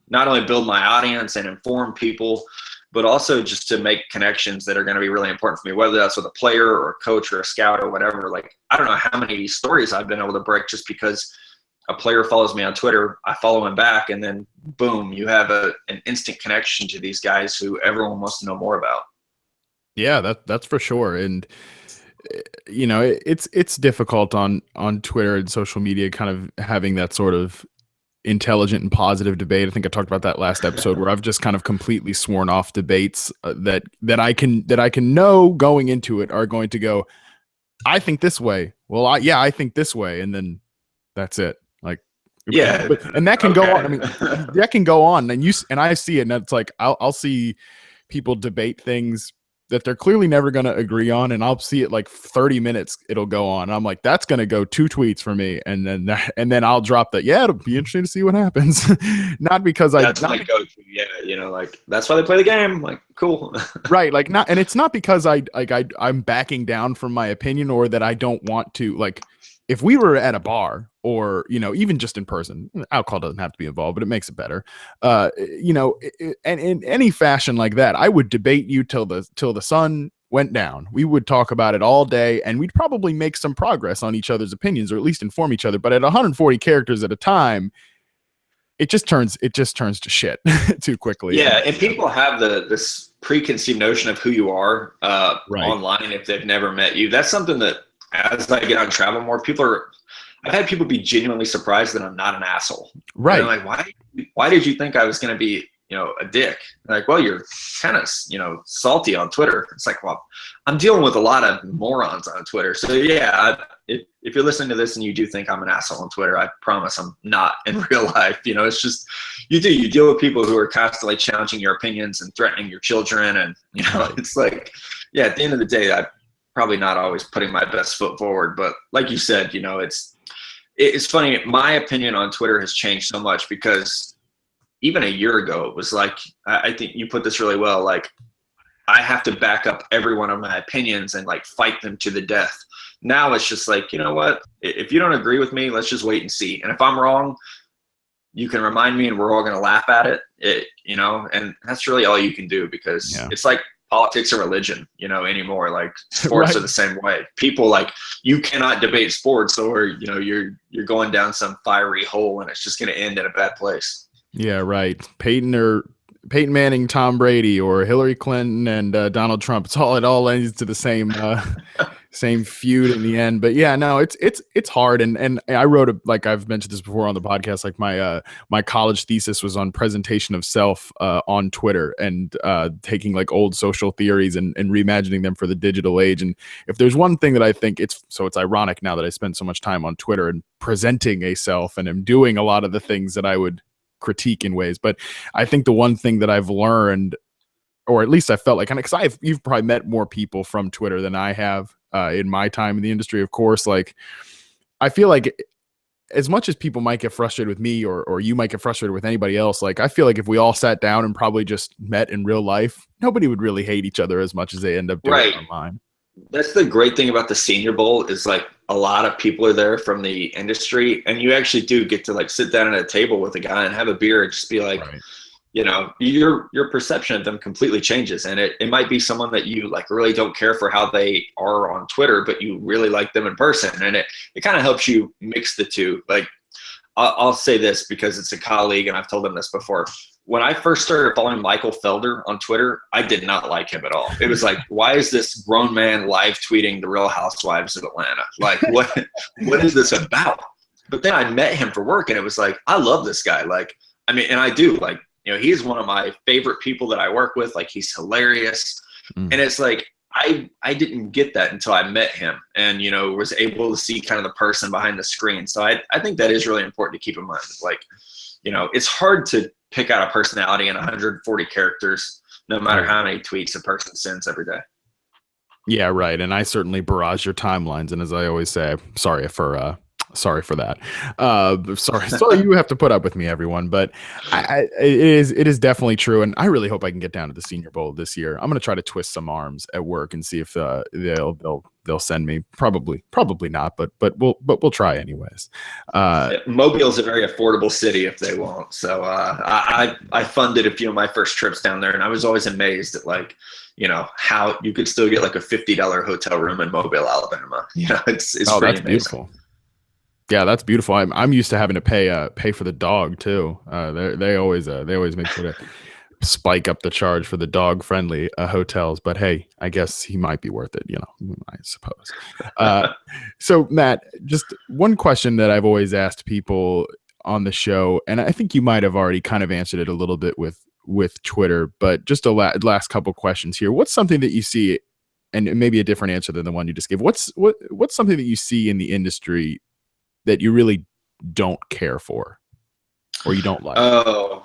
not only build my audience and inform people, but also just to make connections that are going to be really important for me, whether that's with a player or a coach or a scout or whatever. Like, I don't know how many stories I've been able to break just because a player follows me on Twitter, I follow him back, and then boom, you have an instant connection to these guys who everyone wants to know more about. Yeah, that's for sure. And it's difficult on Twitter and social media, kind of having that sort of intelligent and positive debate. I think I talked about that last episode, where I've just kind of completely sworn off debates that I can know going into it are going to go, I think this way. Well, I think this way, and then that's it. Like, yeah, and that can go on. I mean, that can go on, and I see it, and it's like I'll see people debate things that they're clearly never going to agree on, and I'll see it like 30 minutes it'll go on. And I'm like, that's going to go 2 tweets for me, and then I'll drop that. Yeah, it'll be interesting to see what happens. Not because that's my go-to. Yeah, like that's why they play the game. Like, cool. Right, like not, and it's not because I'm backing down from my opinion, or that I don't want to. Like, if we were at a bar, or even just in person, alcohol doesn't have to be involved, but it makes it better. And in any fashion like that, I would debate you till the sun went down. We would talk about it all day, and we'd probably make some progress on each other's opinions, or at least inform each other. But at 140 characters at a time, it just turns to shit too quickly. Yeah, and people have this preconceived notion of who you are right. online if they've never met you. That's something that, as I get on travel more, I've had people be genuinely surprised that I'm not an asshole. Right. And they're like, why did you think I was going to be, a dick? Like, well, you're kind of, salty on Twitter. It's like, well, I'm dealing with a lot of morons on Twitter. So yeah, if you're listening to this and you do think I'm an asshole on Twitter, I promise I'm not in real life. It's just, you deal with people who are constantly challenging your opinions and threatening your children. And, it's like, yeah, at the end of the day, probably not always putting my best foot forward. But like you said, you know, it's funny. My opinion on Twitter has changed so much because even a year ago, it was like, I think you put this really well, like, I have to back up every one of my opinions and like fight them to the death. Now it's just like, you know what? If you don't agree with me, let's just wait and see. And if I'm wrong, you can remind me and we're all going to laugh at it, you know, and that's really all you can do because it's like politics or religion, you know, anymore. Like sports are the same way. People like, you cannot debate sports or, you know, you're going down some fiery hole and it's just going to end in a bad place. Yeah, right. Peyton Manning, Tom Brady, or Hillary Clinton and Donald Trump. It all ends to the same same feud in the end. But yeah, no, it's hard. And I wrote like I've mentioned this before on the podcast. Like my college thesis was on presentation of self on Twitter and taking like old social theories and reimagining them for the digital age. And if there's one thing that I think it's ironic now that I spend so much time on Twitter and presenting a self and am doing a lot of the things that I would critique in ways, but I think the one thing that I've learned, or at least I felt like, and because you've probably met more people from Twitter than I have in my time in the industry, of course, like I feel like as much as people might get frustrated with me or you might get frustrated with anybody else, like I feel like if we all sat down and probably just met in real life, nobody would really hate each other as much as they end up doing online. That's the great thing about the Senior Bowl is like a lot of people are there from the industry and you actually do get to like sit down at a table with a guy and have a beer and just be like, you know, your perception of them completely changes. And it might be someone that you like really don't care for how they are on Twitter, but you really like them in person. And it kind of helps you mix the two. Like I'll say this because it's a colleague and I've told him this before. When I first started following Michael Felder on Twitter, I did not like him at all. It was like, why is this grown man live tweeting the Real Housewives of Atlanta? Like, what is this about? But then I met him for work, and it was like, I love this guy. Like, I mean, and I do. Like, you know, he's one of my favorite people that I work with. Like, he's hilarious. And it's like, I didn't get that until I met him and, you know, was able to see kind of the person behind the screen. So I think that is really important to keep in mind. Like, you know, it's hard to pick out a personality in 140 characters, no matter how many tweets a person sends every day. Yeah, right. And I certainly barrage your timelines. And as I always say, sorry for that. Sorry you have to put up with me, everyone. But it is definitely true. And I really hope I can get down to the Senior Bowl this year. I'm going to try to twist some arms at work and see if they'll send me. Probably not, but we'll try anyways. Mobile's a very affordable city if they won't. So I funded a few of my first trips down there, and I was always amazed at like, you know, how you could still get like a $50 hotel room in Mobile, Alabama. You know, it's pretty that's amazing. Beautiful. Yeah, that's beautiful. I'm used to having to pay for the dog too. They always make sure to spike up the charge for the dog friendly hotels. But hey, I guess he might be worth it, you know, I suppose. So Matt, just one question that I've always asked people on the show, and I think you might have already kind of answered it a little bit with Twitter, but just a last couple questions here. What's something that you see, and maybe a different answer than the one you just gave? What's something that you see in the industry that you really don't care for or you don't like? Oh,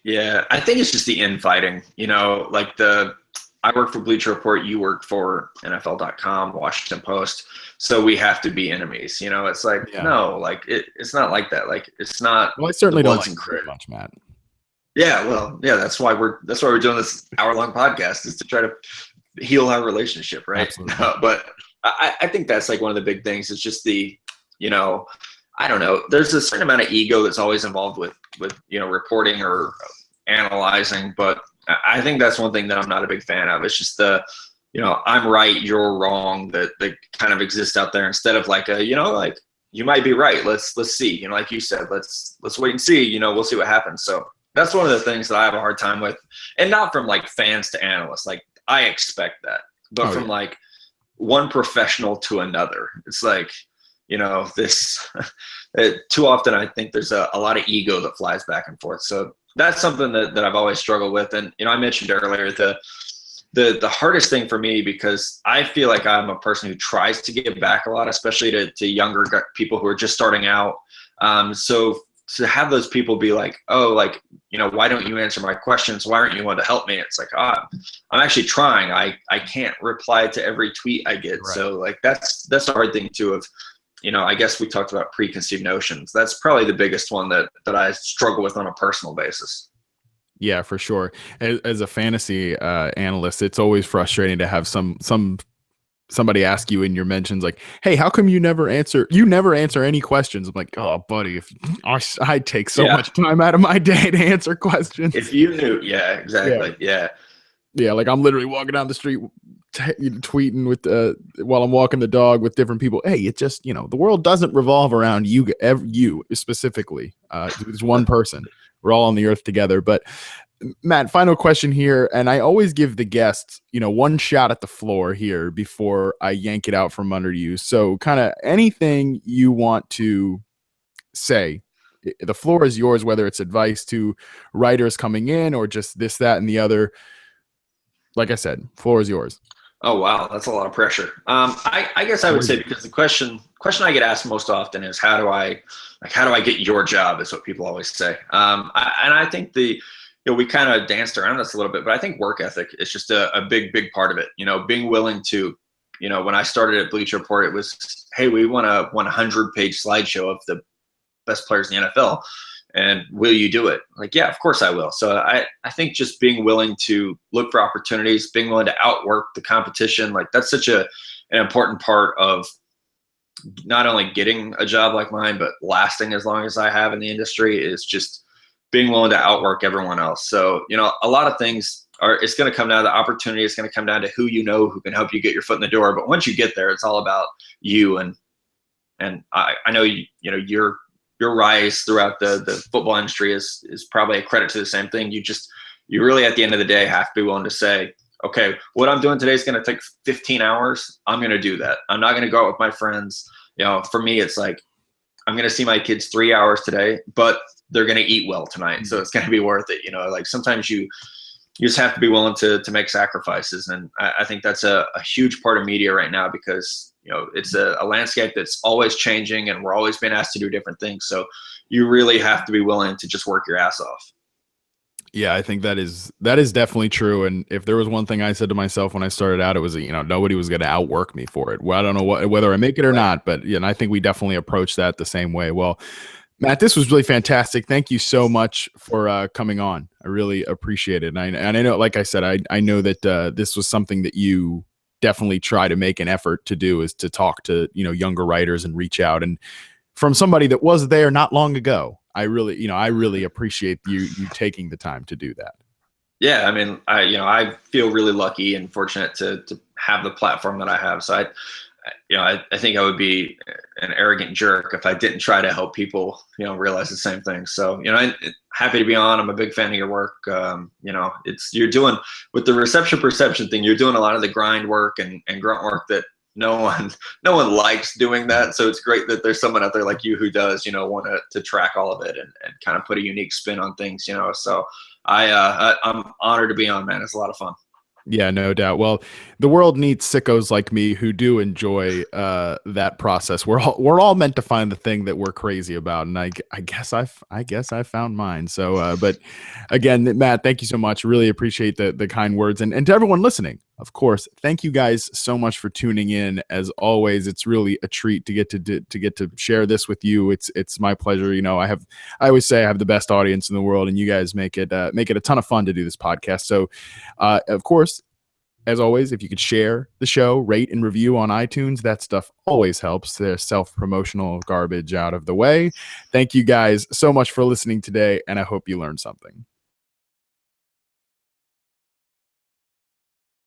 yeah. I think it's just the infighting, you know, like I work for Bleacher Report, you work for NFL.com, Washington Post. So we have to be enemies, you know, it's like, no, like it's not like that. Like it's not. Well, I certainly don't like very much, Matt. Yeah. Well, yeah, that's why we're doing this hour-long podcast, is to try to heal our relationship. Right. But I think that's like one of the big things. It's just you know, I don't know. There's a certain amount of ego that's always involved with, you know, reporting or analyzing. But I think that's one thing that I'm not a big fan of. It's just you know, I'm right, you're wrong, that kind of exists out there, instead of like you know, like you might be right. Let's see, you know, like you said, let's wait and see, you know, we'll see what happens. So that's one of the things that I have a hard time with, and not from like fans to analysts. Like I expect that, but from like one professional to another, it's like, you know, this too often I think there's a lot of ego that flies back and forth. So that's something that I've always struggled with. And, you know, I mentioned earlier the hardest thing for me, because I feel like I'm a person who tries to give back a lot, especially to younger people who are just starting out. So to have those people be like, oh, like, why don't you answer my questions? Why aren't you one to help me? It's like, I'm actually trying. I can't reply to every tweet I get. Right. So like, that's the hard thing too of, I guess we talked about preconceived notions. That's probably the biggest one that I struggle with on a personal basis. Yeah, for sure. As a fantasy analyst, it's always frustrating to have somebody ask you in your mentions like, hey, how come you never answer any questions? I'm like, oh buddy, if I take so much time out of my day to answer questions. If you knew. Yeah, exactly. Yeah, like I'm literally walking down the street tweeting with while I'm walking the dog with different people. Hey, it just, the world doesn't revolve around you specifically. There's one person. We're all on the earth together. But Matt, final question here, and I always give the guests, one shot at the floor here before I yank it out from under you. So kind of anything you want to say, the floor is yours, whether it's advice to writers coming in or just this, that, and the other. Like I said, floor is yours. Oh, wow. That's a lot of pressure. I guess I would say, because the question I get asked most often is how do I get your job, is what people always say. I think we kind of danced around this a little bit, but I think work ethic is just a big part of it. Being willing to, when I started at Bleacher Report, it was, hey, we want a 100-page slideshow of the best players in the NFL. And will you do it? Like, yeah, of course I will. So I think just being willing to look for opportunities, being willing to outwork the competition, like that's such an important part of not only getting a job like mine, but lasting as long as I have in the industry, is just being willing to outwork everyone else. So, a lot of things it's going to come down to the opportunity. It's going to come down to who who can help you get your foot in the door. But once you get there, it's all about you. And I know, your rise throughout the football industry is probably a credit to the same thing. You really, at the end of the day, have to be willing to say, okay, what I'm doing today is going to take 15 hours. I'm going to do that. I'm not going to go out with my friends. For me, it's like, I'm going to see my kids 3 hours today, but they're going to eat well tonight. So it's going to be worth it. Like sometimes you just have to be willing to make sacrifices. And I think that's a huge part of media right now, because it's a landscape that's always changing, and we're always being asked to do different things. So you really have to be willing to just work your ass off. Yeah, I think that is definitely true. And if there was one thing I said to myself when I started out, it was, nobody was going to outwork me for it. Well, I don't know whether I make it or not, but and I think we definitely approach that the same way. Well, Matt, this was really fantastic. Thank you so much for coming on. I really appreciate it. And I know, like I said, I know that this was something that you definitely try to make an effort to do, is to talk to, younger writers and reach out. And from somebody that was there not long ago, I really appreciate you taking the time to do that. Yeah. I mean, I feel really lucky and fortunate to have the platform that I have. So I think I would be an arrogant jerk if I didn't try to help people, realize the same thing. So, I'm happy to be on. I'm a big fan of your work. You're doing with the reception perception thing, you're doing a lot of the grind work and grunt work that no one likes doing that. So it's great that there's someone out there like you who does, want to track all of it and kind of put a unique spin on things, So I'm honored to be on, man. It's a lot of fun. Yeah, no doubt. Well, the world needs sickos like me who do enjoy that process. We're all meant to find the thing that we're crazy about, and I guess I found mine. So, but again, Matt, thank you so much. Really appreciate the kind words, and to everyone listening, of course, thank you guys so much for tuning in. As always, it's really a treat to get to share this with you. It's my pleasure. I always say I have the best audience in the world, and you guys make it a ton of fun to do this podcast. So, of course, as always, if you could share the show, rate and review on iTunes, that stuff always helps. Their self-promotional garbage out of the way. Thank you guys so much for listening today, and I hope you learned something.